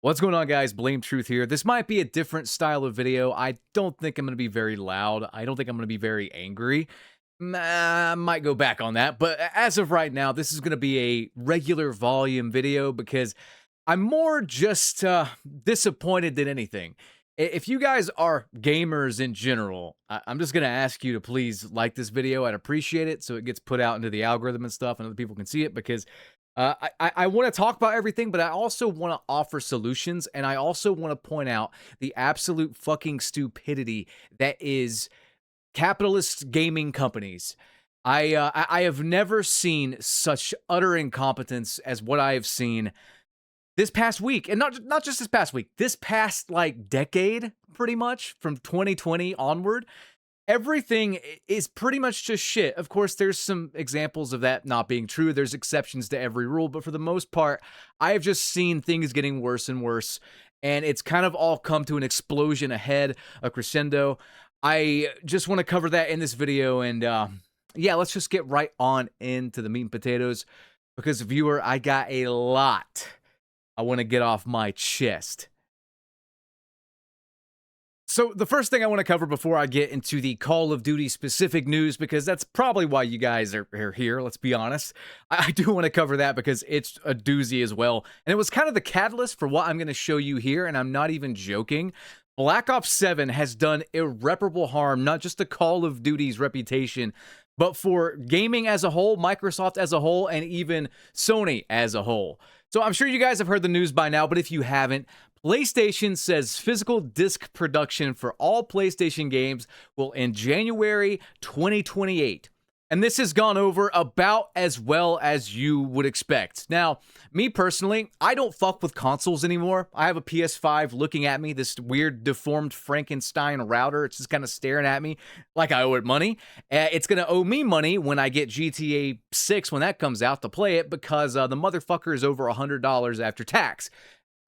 What's going on, guys? Blame Truth here. This might be a different style of video. I don't think I'm going to be very loud. I don't think I'm going to be very angry. I might go back on that. But as of right now, this is going to be a regular volume video because I'm more just disappointed than anything. If you guys are gamers in general, I'm just going to ask you to please like this video. I'd appreciate it so it gets put out into the algorithm and stuff and other people can see it because I want to talk about everything, but I also want to offer solutions, and I also want to point out the absolute fucking stupidity that is capitalist gaming companies. I have never seen such utter incompetence as what I have seen this past week, and not just this past week, this past like decade, pretty much from 2020 onward. Everything is pretty much just shit. Of course, there's some examples of that not being true. There's exceptions to every rule, but for the most part, I have just seen things getting worse and worse, and it's kind of all come to an explosion ahead, a crescendo. I just want to cover that in this video, and yeah, let's just get right on into the meat and potatoes, because viewer, I got a lot I want to get off my chest. So the first thing I want to cover before I get into the Call of Duty specific news, because that's probably why you guys are here, let's be honest. I do want to cover that because it's a doozy as well. And it was kind of the catalyst for what I'm going to show you here, and I'm not even joking. Black Ops 7 has done irreparable harm, not just to Call of Duty's reputation, but for gaming as a whole, Microsoft as a whole, and even Sony as a whole. So I'm sure you guys have heard the news by now, but if you haven't, PlayStation says physical disc production for all PlayStation games will end January 2028. And this has gone over about as well as you would expect. Now, me personally, I don't fuck with consoles anymore. I have a PS5 looking at me, this weird deformed Frankenstein router. It's just kind of staring at me like I owe it money. It's going to owe me money when I get GTA 6 when that comes out to play it because the motherfucker is over $100 after tax.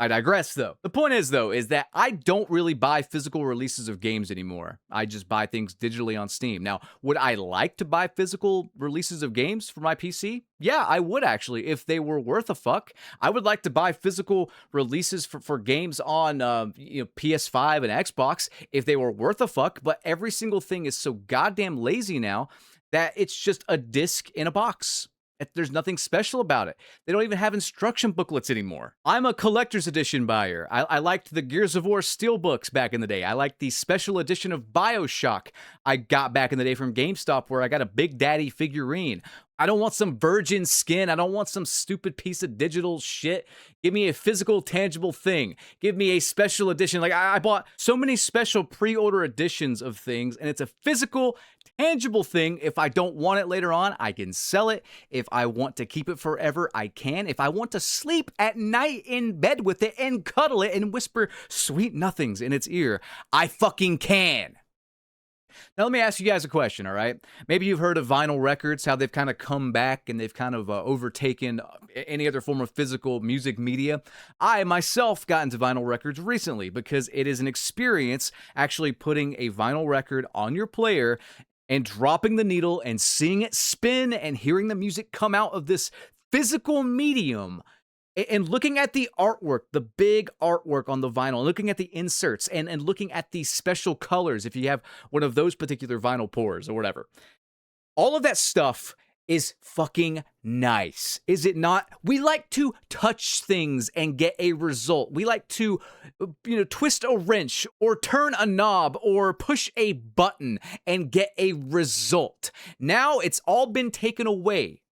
I digress, though. The point is, though, is that I don't really buy physical releases of games anymore. I just buy things digitally on Steam. Now, would I like to buy physical releases of games for my PC? Yeah, I would actually, if they were worth a fuck. I would like to buy physical releases for games on PS5 and Xbox if they were worth a fuck, but every single thing is so goddamn lazy now that it's just a disc in a box. There's nothing special about it. They don't even have instruction booklets anymore. I'm a collector's edition buyer. I liked the Gears of War steelbooks back in the day. I liked the special edition of BioShock I got back in the day from GameStop where I got a Big Daddy figurine. I don't want some virgin skin. I don't want some stupid piece of digital shit. Give me a physical, tangible thing. Give me a special edition. Like, I bought so many special pre-order editions of things, and it's a physical, tangible thing. If I don't want it later on, I can sell it. If I want to keep it forever, I can. If I want to sleep at night in bed with it and cuddle it and whisper sweet nothings in its ear, I fucking can. Now, let me ask you guys a question, all right? Maybe you've heard of vinyl records, how they've kind of come back and they've kind of overtaken any other form of physical music media. I, myself, got into vinyl records recently because it is an experience actually putting a vinyl record on your player and dropping the needle and seeing it spin and hearing the music come out of this physical medium. And looking at the artwork, the big artwork on the vinyl, looking at the inserts, and looking at the special colors, if you have one of those particular vinyl pours or whatever. All of that stuff is fucking nice, is it not? We like to touch things and get a result. We like to, twist a wrench or turn a knob or push a button and get a result. Now it's all been taken away.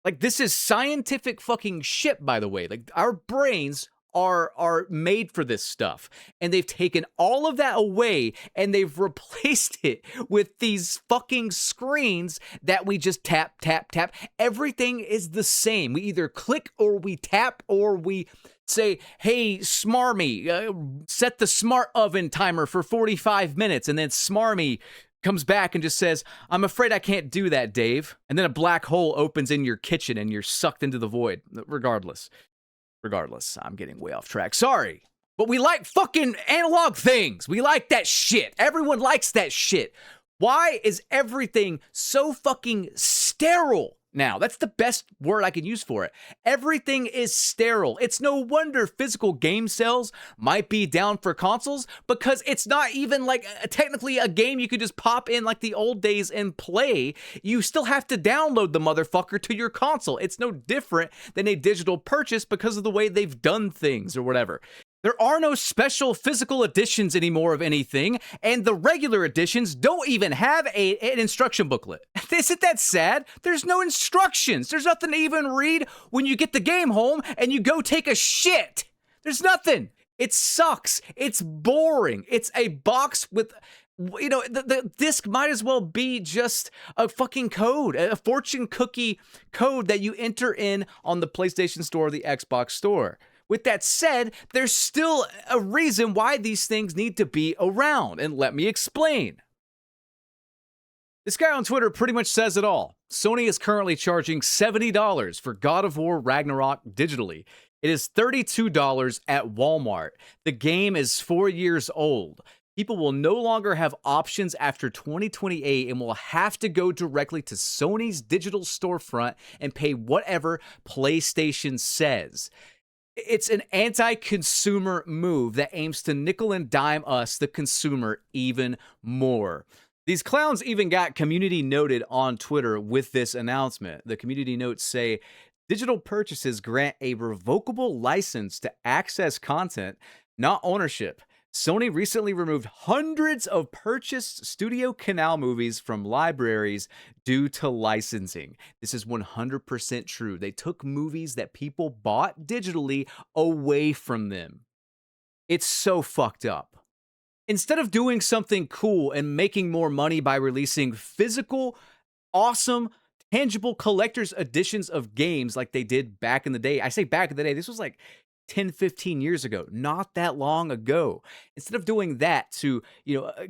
Like, this is scientific fucking shit, by the way. Like, our brains are made for this stuff. And they've taken all of that away and they've replaced it with these fucking screens that we just tap, tap, tap. Everything is the same. We either click or we tap or we say, hey, Smarmy, set the smart oven timer for 45 minutes. And then Smarmy comes back and just says, I'm afraid I can't do that, Dave. And then a black hole opens in your kitchen and you're sucked into the void. Regardless, I'm getting way off track. Sorry. But we like fucking analog things. We like that shit. Everyone likes that shit. Why is everything so fucking sterile now. That's the best word I can use for it. Everything is sterile. It's no wonder physical game sales might be down for consoles, because it's not even like technically a game you could just pop in like the old days and play. You still have to download the motherfucker to your console. It's no different than a digital purchase because of the way they've done things or whatever. There are no special physical editions anymore of anything, and the regular editions don't even have an instruction booklet. Isn't that sad? There's no instructions. There's nothing to even read when you get the game home and you go take a shit. There's nothing. It sucks. It's boring. It's a box with... You know, the disc might as well be just a fucking code, a fortune cookie code that you enter in on the PlayStation Store or the Xbox Store. With that said, there's still a reason why these things need to be around, and let me explain. This guy on Twitter pretty much says it all. Sony is currently charging $70 for God of War Ragnarok digitally. It is $32 at Walmart. The game is 4 years old. People will no longer have options after 2028 and will have to go directly to Sony's digital storefront and pay whatever PlayStation says. It's an anti-consumer move that aims to nickel and dime us, the consumer, even more. These clowns even got community noted on Twitter with this announcement. The community notes say, digital purchases grant a revocable license to access content, not ownership. Sony recently removed hundreds of purchased Studio Canal movies from libraries due to licensing. This is 100% true. They took movies that people bought digitally away from them. It's so fucked up. Instead of doing something cool and making more money by releasing physical, awesome, tangible collector's editions of games like they did back in the day. I say back in the day, this was like 10, 15 years ago, not that long ago. Instead of doing that to,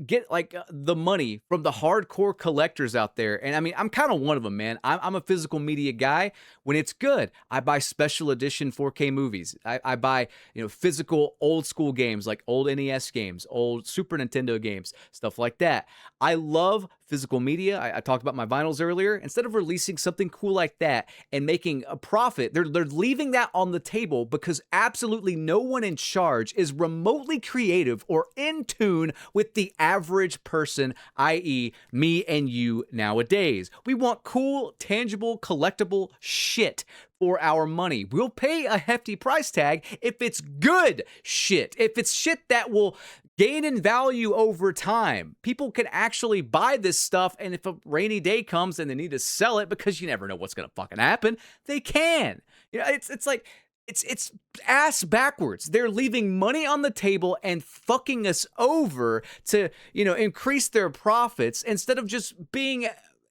get like the money from the hardcore collectors out there. And I mean, I'm kind of one of them, man. I'm a physical media guy. When it's good, I buy special edition 4K movies. I buy, physical old school games like old NES games, old Super Nintendo games, stuff like that. I love physical media. I talked about my vinyls earlier. Instead of releasing something cool like that and making a profit, they're leaving that on the table because absolutely no one in charge is remotely creative or in tune with the average person, i.e. me and you nowadays. We want cool, tangible, collectible shit for our money. We'll pay a hefty price tag if it's good shit, if it's shit that will gain in value over time. People can actually buy this stuff, and if a rainy day comes and they need to sell it because you never know what's gonna fucking happen, they can. It's like it's ass backwards. They're leaving money on the table and fucking us over to, increase their profits instead of just being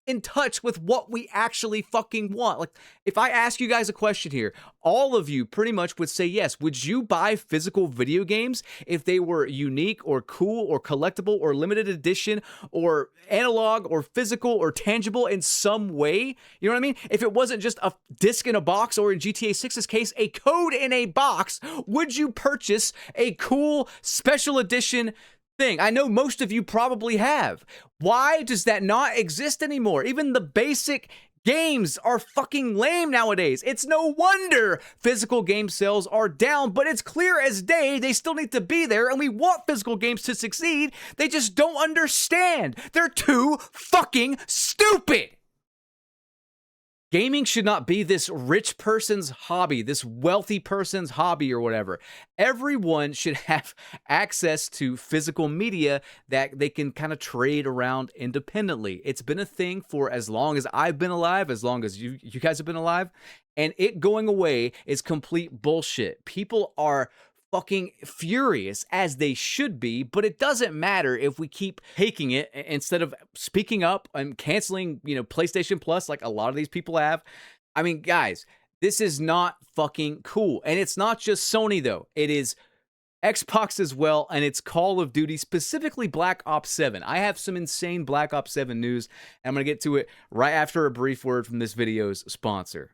in touch with what we actually fucking want. Like, if I ask you guys a question here, all of you pretty much would say yes. Would you buy physical video games if they were unique or cool or collectible or limited edition or analog or physical or tangible in some way? You know what I mean? If it wasn't just a disc in a box, or in GTA 6's case, a code in a box, would you purchase a cool special edition thing? I know most of you probably have. Why does that not exist anymore? Even the basic games are fucking lame nowadays. It's no wonder physical game sales are down, but it's clear as day they still need to be there, and we want physical games to succeed. They just don't understand. They're too fucking stupid. Gaming should not be this rich person's hobby, this wealthy person's hobby or whatever. Everyone should have access to physical media that they can kind of trade around independently. It's been a thing for as long as I've been alive, as long as you guys have been alive, and it going away is complete bullshit. People are fucking furious, as they should be, but it doesn't matter if we keep taking it instead of speaking up and canceling, PlayStation Plus like a lot of these people have. I mean, guys, this is not fucking cool. And it's not just Sony, though. It is Xbox as well, and it's Call of Duty, specifically Black Ops 7. I have some insane Black Ops 7 news, and I'm going to get to it right after a brief word from this video's sponsor.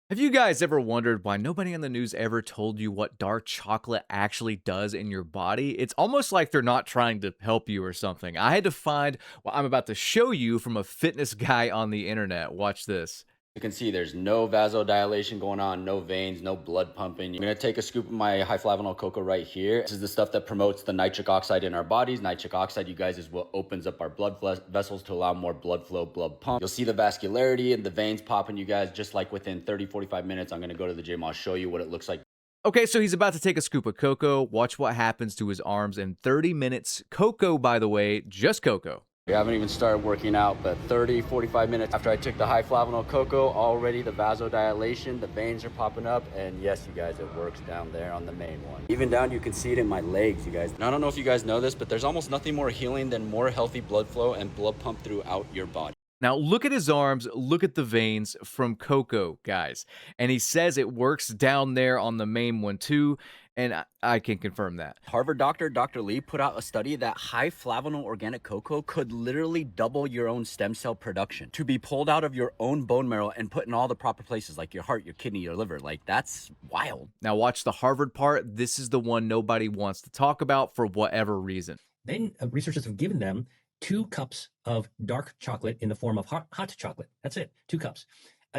Have you guys ever wondered why nobody in the news ever told you what dark chocolate actually does in your body? It's almost like they're not trying to help you or something. I had to find what I'm about to show you from a fitness guy on the internet. Watch this. You can see there's no vasodilation going on, no veins, no blood pumping. I'm gonna take a scoop of my high flavanol cocoa right here. This is the stuff that promotes the nitric oxide in our bodies. Nitric oxide, you guys, is what opens up our blood vessels to allow more blood flow, blood pump. You'll see the vascularity and the veins popping, you guys, just like within 30, 45 minutes. I'm gonna go to the gym. I'll show you what it looks like. Okay, so he's about to take a scoop of cocoa. Watch what happens to his arms in 30 minutes. Cocoa, by the way, just cocoa. I haven't even started working out, but 30, 45 minutes after I took the high flavanol cocoa, already the vasodilation, the veins are popping up, and yes, you guys, it works down there on the main one. Even down, you can see it in my legs, you guys. And I don't know if you guys know this, but there's almost nothing more healing than more healthy blood flow and blood pump throughout your body. Now, look at his arms, look at the veins from cocoa, guys. And he says it works down there on the main one, too. And I can confirm that. Harvard doctor, Dr. Lee, put out a study that high flavanol organic cocoa could literally double your own stem cell production to be pulled out of your own bone marrow and put in all the proper places like your heart, your kidney, your liver. Like, that's wild. Now, watch the Harvard part. This is the one nobody wants to talk about for whatever reason. Then researchers have given them 2 cups of dark chocolate in the form of hot chocolate. That's it, 2 cups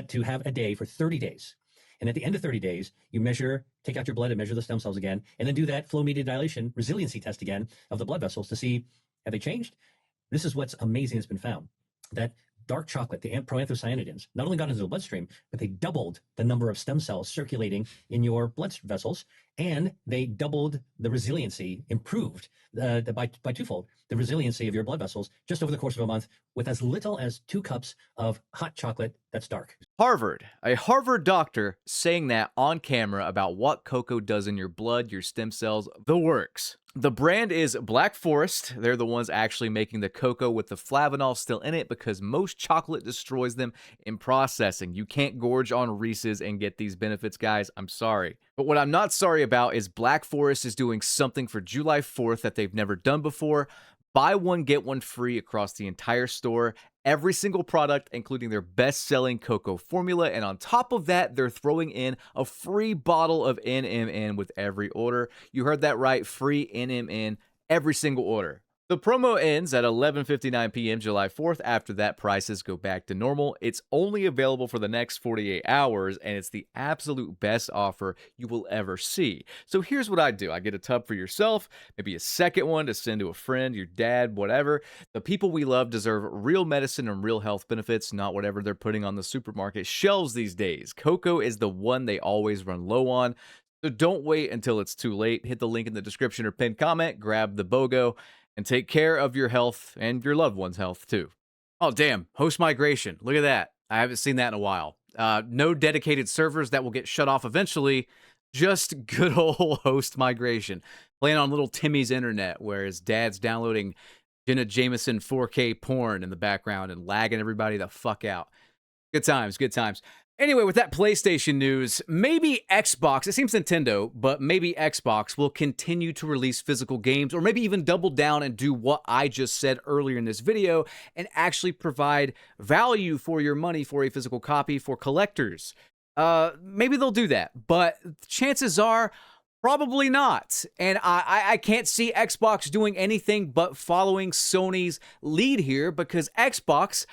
to have a day for 30 days. And at the end of 30 days, you take out your blood and measure the stem cells again, and then do that flow-mediated dilation resiliency test again of the blood vessels to see, have they changed? This is what's amazing has been found, that dark chocolate, the proanthocyanidins, not only got into the bloodstream, but they doubled the number of stem cells circulating in your blood vessels, and they doubled the resiliency, improved by twofold, the resiliency of your blood vessels just over the course of a month with as little as 2 cups of hot chocolate that's dark. Harvard, a Harvard doctor saying that on camera about what cocoa does in your blood, your stem cells, the works. The brand is Black Forest. They're the ones actually making the cocoa with the flavanol still in it because most chocolate destroys them in processing. You can't gorge on Reese's and get these benefits, guys. I'm sorry. But what I'm not sorry about is Black Forest is doing something for July 4th that they've never done before. Buy one, get one free across the entire store. Every single product, including their best-selling cocoa formula. And on top of that, they're throwing in a free bottle of NMN with every order. You heard that right, free NMN every single order. The promo ends at 11:59 p.m. July 4th. After that, prices go back to normal. It's only available for the next 48 hours, and it's the absolute best offer you will ever see. So here's what I do. I get a tub for yourself, maybe a second one to send to a friend, your dad, whatever. The people we love deserve real medicine and real health benefits, not whatever they're putting on the supermarket shelves these days. Cocoa is the one they always run low on. So don't wait until it's too late. Hit the link in the description or pinned comment, grab the BOGO, and take care of your health and your loved one's health too. Oh, damn. Host migration. Look at that. I haven't seen that in a while. No dedicated servers that will get shut off eventually. Just good old host migration. Playing on little Timmy's internet where his dad's downloading Jenna Jameson 4K porn in the background and lagging everybody the fuck out. Good times, good times. Anyway, with that PlayStation news, maybe Xbox, it seems Nintendo, but maybe Xbox will continue to release physical games, or maybe even double down and do what I just said earlier in this video and actually provide value for your money for a physical copy for collectors. Maybe they'll do that, but chances are probably not. And I can't see Xbox doing anything but following Sony's lead here because Xbox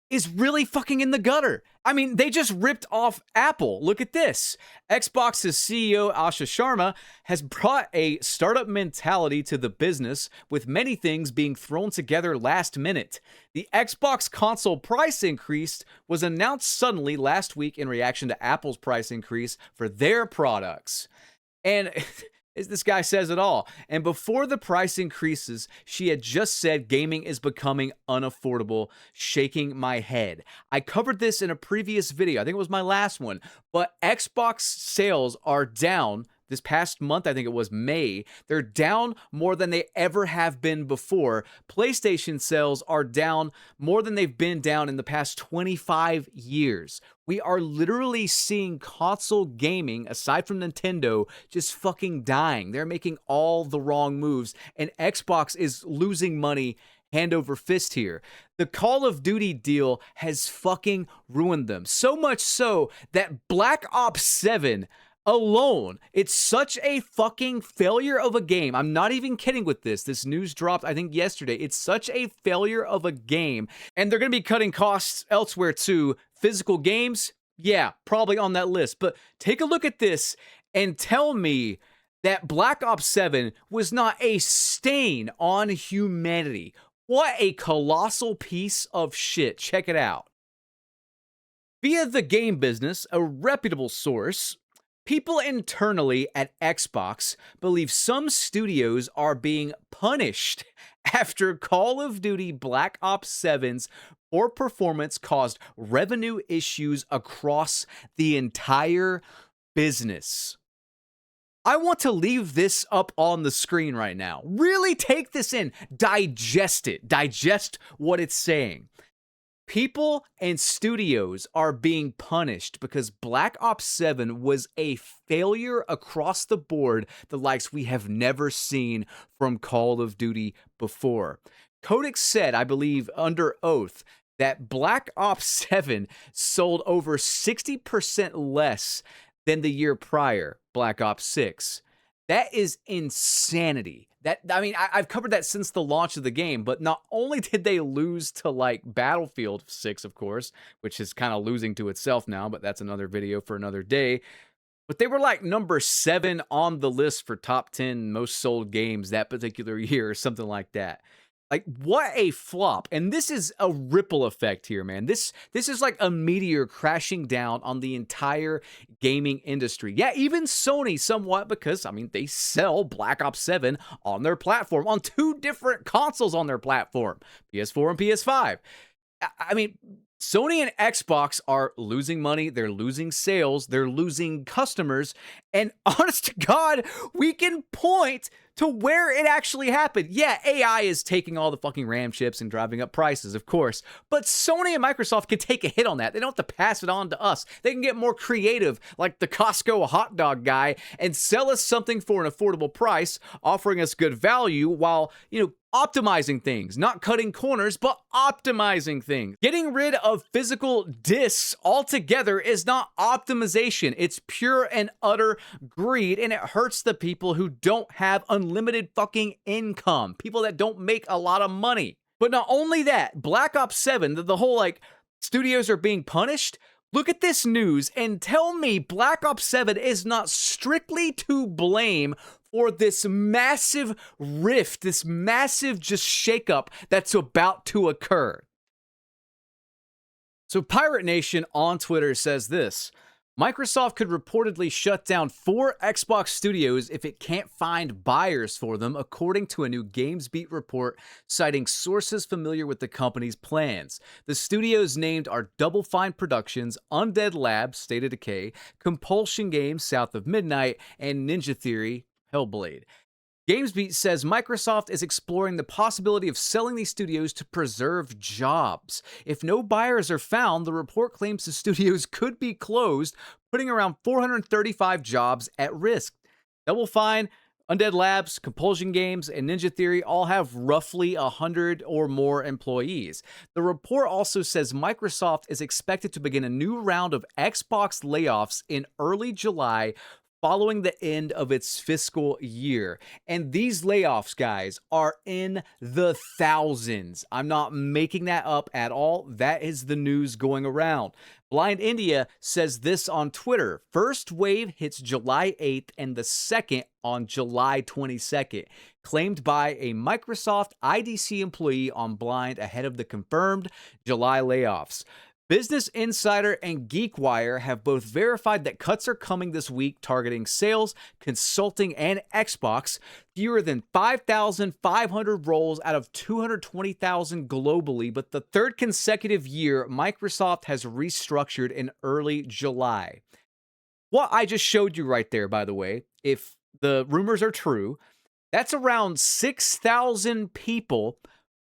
is really fucking in the gutter. I mean, they just ripped off Apple. Look at this. Xbox's CEO, Asha Sharma, has brought a startup mentality to the business, with many things being thrown together last minute. The Xbox console price increase was announced suddenly last week in reaction to Apple's price increase for their products. And this guy says it all. And before the price increases, she had just said gaming is becoming unaffordable, shaking my head. I covered this in a previous video. I think it was my last one. But Xbox sales are down. This past month, I think it was May, they're down more than they ever have been before. PlayStation sales are down more than they've been down in the past 25 years. We are literally seeing console gaming, aside from Nintendo, just fucking dying. They're making all the wrong moves, and Xbox is losing money hand over fist here. The Call of Duty deal has fucking ruined them. So much so that Black Ops 7 alone. It's such a fucking failure of a game. I'm not even kidding with this. This news dropped, I think, yesterday. It's such a failure of a game. And they're going to be cutting costs elsewhere too. Physical games, yeah, probably on that list. But take a look at this and tell me that Black Ops 7 was not a stain on humanity. What a colossal piece of shit. Check it out. Via the game business, a reputable source, people internally at Xbox believe some studios are being punished after Call of Duty Black Ops 7's poor performance caused revenue issues across the entire business. I want to leave this up on the screen right now. Really take this in. Digest it. Digest what it's saying. People and studios are being punished because Black Ops 7 was a failure across the board, the likes we have never seen from Call of Duty before. Kotick said, I believe under oath, that Black Ops 7 sold over 60% less than the year prior, Black Ops 6. That is insanity. I've covered that since the launch of the game, but not only did they lose to like Battlefield 6, of course, which is kind of losing to itself now, but that's another video for another day. But they were like number 7 on the list for top 10 most sold games that particular year or something like that. Like, what a flop. And this is a ripple effect here, man. This is like a meteor crashing down on the entire gaming industry. Yeah, even Sony somewhat, because, I mean, they sell Black Ops 7 on their platform, on 2 different consoles on their platform, PS4 and PS5. I mean, Sony and Xbox are losing money, they're losing sales, they're losing customers, and honest to God, we can point to where it actually happened. Yeah, AI is taking all the fucking RAM chips and driving up prices, of course, but Sony and Microsoft can take a hit on that. They don't have to pass it on to us. They can get more creative, like the Costco hot dog guy, and sell us something for an affordable price, offering us good value while, optimizing things, not cutting corners, but optimizing things. Getting rid of physical discs altogether is not optimization. It's pure and utter greed, and it hurts the people who don't have unlimited fucking income, people that don't make a lot of money. But not only that, Black Ops 7, the whole studios are being punished. Look at this news and tell me Black Ops 7 is not strictly to blame for this massive rift, this massive just shakeup that's about to occur. So Pirate Nation on Twitter says this: Microsoft could reportedly shut down 4 Xbox studios if it can't find buyers for them, according to a new GamesBeat report citing sources familiar with the company's plans. The studios named are Double Fine Productions, Undead Labs, State of Decay, Compulsion Games, South of Midnight, and Ninja Theory, Hellblade. GamesBeat says Microsoft is exploring the possibility of selling these studios to preserve jobs. If no buyers are found, the report claims the studios could be closed, putting around 435 jobs at risk. Double Fine, Undead Labs, Compulsion Games, and Ninja Theory all have roughly 100 or more employees. The report also says Microsoft is expected to begin a new round of Xbox layoffs in early July, following the end of its fiscal year. And these layoffs, guys, are in the thousands. I'm not making that up at all. That is the news going around. Blind India says this on Twitter: first wave hits July 8th and the second on July 22nd. Claimed by a Microsoft IDC employee on Blind ahead of the confirmed July layoffs. Business Insider and GeekWire have both verified that cuts are coming this week, targeting sales, consulting, and Xbox. Fewer than 5,500 roles out of 220,000 globally, but the third consecutive year Microsoft has restructured in early July. What I just showed you right there, by the way, if the rumors are true, that's around 6,000 people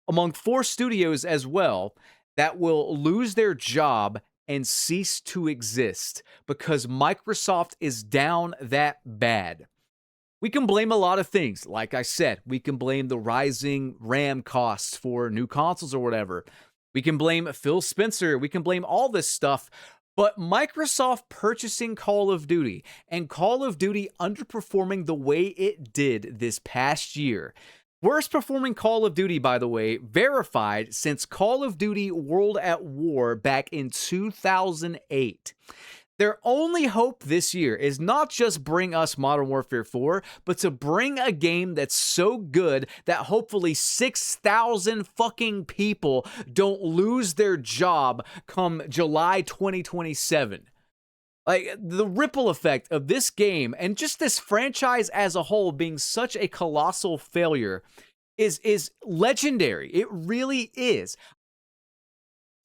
among 4 studios as well that will lose their job and cease to exist because Microsoft is down that bad. We can blame a lot of things. Like I said, we can blame the rising RAM costs for new consoles or whatever. We can blame Phil Spencer. We can blame all this stuff. But Microsoft purchasing Call of Duty and Call of Duty underperforming the way it did this past year. Worst performing Call of Duty, by the way, verified since Call of Duty World at War back in 2008. Their only hope this year is not just bring us Modern Warfare 4, but to bring a game that's so good that hopefully 6,000 fucking people don't lose their job come July 2027. Like, the ripple effect of this game and just this franchise as a whole being such a colossal failure is legendary. It really is.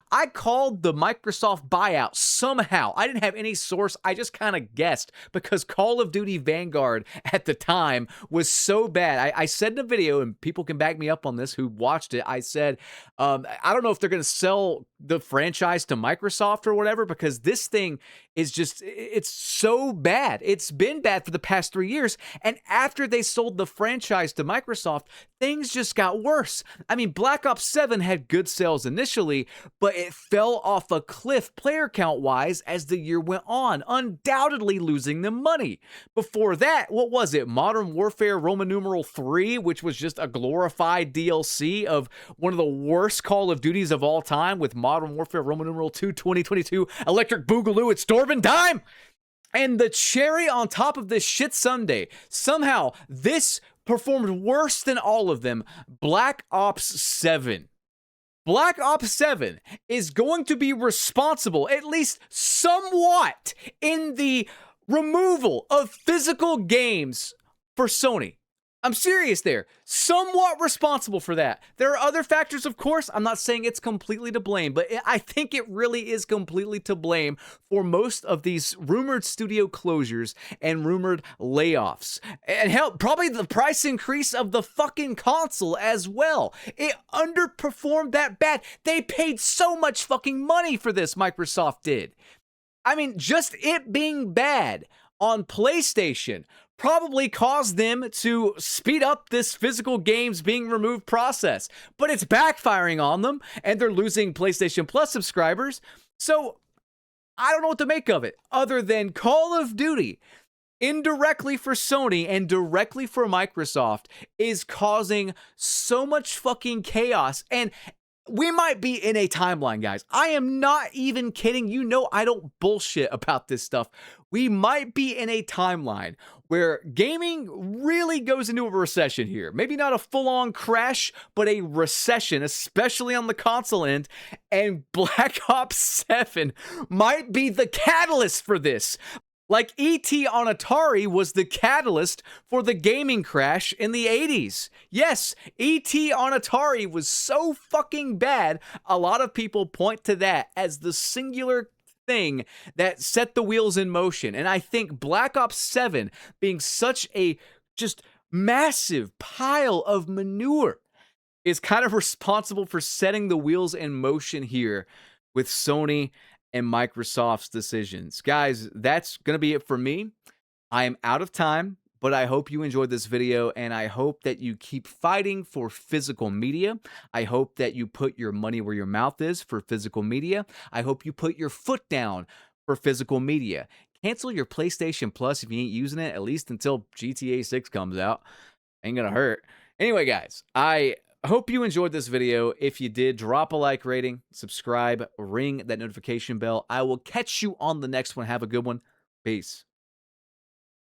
I called the Microsoft buyout somehow. I didn't have any source. I just kind of guessed because Call of Duty Vanguard at the time was so bad. I said in a video, and people can back me up on this who watched it, I said, I don't know if they're going to sell the franchise to Microsoft or whatever, because this thing is just, it's so bad. It's been bad for the past 3 years. And after they sold the franchise to Microsoft, things just got worse. I mean, Black Ops 7 had good sales initially, but it fell off a cliff player count wise as the year went on, undoubtedly losing them money. Before that, what was it? Modern Warfare Roman numeral 3, which was just a glorified DLC of one of the worst Call of Duties of all time, with Modern Warfare Roman numeral 2 2022 Electric Boogaloo at Storm Dime. And the cherry on top of this shit sundae, somehow this performed worse than all of them. Black Ops 7. Black Ops 7 is going to be responsible, at least somewhat, in the removal of physical games for Sony. I'm serious there. Somewhat responsible for that. There are other factors, of course. I'm not saying it's completely to blame, but I think it really is completely to blame for most of these rumored studio closures and rumored layoffs. And hell, probably the price increase of the fucking console as well. It underperformed that bad. They paid so much fucking money for this, Microsoft did. I mean, just it being bad on PlayStation probably caused them to speed up this physical games being removed process. But it's backfiring on them, and they're losing PlayStation Plus subscribers. So I don't know what to make of it, other than Call of Duty, indirectly for Sony and directly for Microsoft, is causing so much fucking chaos. And we might be in a timeline, guys. I am not even kidding. You know I don't bullshit about this stuff. We might be in a timeline where gaming really goes into a recession here. Maybe not a full-on crash, but a recession, especially on the console end. And Black Ops 7 might be the catalyst for this. Like E.T. on Atari was the catalyst for the gaming crash in the 80s. Yes, E.T. on Atari was so fucking bad, a lot of people point to that as the singular thing that set the wheels in motion. And I think Black Ops 7 being such a just massive pile of manure is kind of responsible for setting the wheels in motion here with Sony and Microsoft's decisions. Guys, that's going to be it for me. I am out of time, but I hope you enjoyed this video, and I hope that you keep fighting for physical media. I hope that you put your money where your mouth is for physical media. I hope you put your foot down for physical media. Cancel your PlayStation Plus if you ain't using it, at least until GTA 6 comes out. Ain't gonna hurt. Anyway, guys, I hope you enjoyed this video. If you did, drop a like rating, subscribe, ring that notification bell. I will catch you on the next one. Have a good one. Peace.